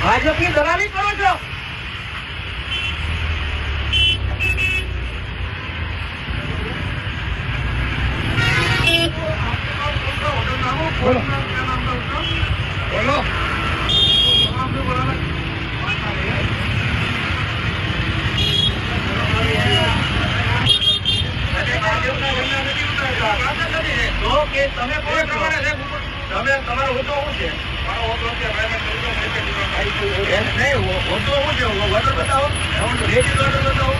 ભાજપની દલાલી કરો છો. બોલો બોલો. તમે તમારો હોદ્દો શું છે? મારો હોદ્દો છે નહીં, હોદ્દો શું છે? વોટર બતાવો, રેતી વોટર બતાવો.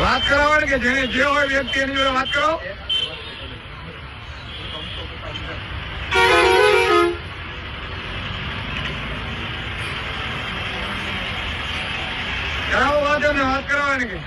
વાત કરાવવાની કે જેને જે હોય વ્યક્તિ એની જોડે વાત કરો. કરાવો વાત અને વાત કરાવવાની કે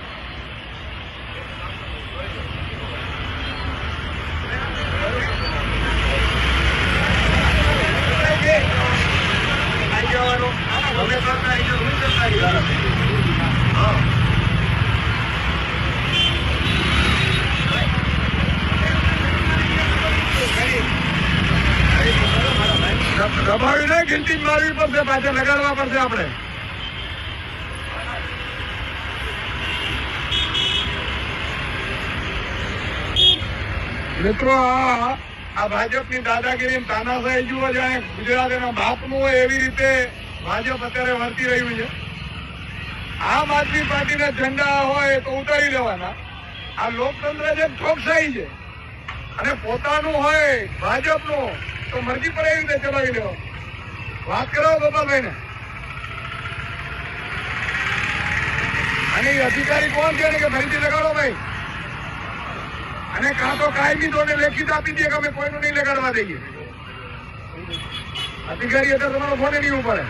દબાવી ને ગિલ્ટી મારવી પડશે, પાછળ લગાડવા પડશે આપણે. મિત્રો આ ભાજપની દાદાગીરી તાનાશાહી જુઓ, જાણે ગુજરાતના બાપનું હોય એવી રીતે ભાજપ અત્યારે વર્તી રહ્યું છે. આમ આદમી પાર્ટીના ઝંડા હોય તો ઉતારી લેવાના. આ લોકતંત્ર છે, ચોકસાઈ છે, અને પોતાનું હોય ભાજપનું તો મરજી પડે એવી રીતે ચલાવી લેવા. વાત કરો ગોપાલભાઈ ને. અને એ અધિકારી કોણ છે કે ફરીથી લગાડો ભાઈ, અને કાં તો કાયમી ધોરણે લેખિત આપી દે કે અમે કોઈનું નહીં લગાડવા દઈએ. અધિકારી અત્યારે તમારો ફોન નહીં ઉપાડે.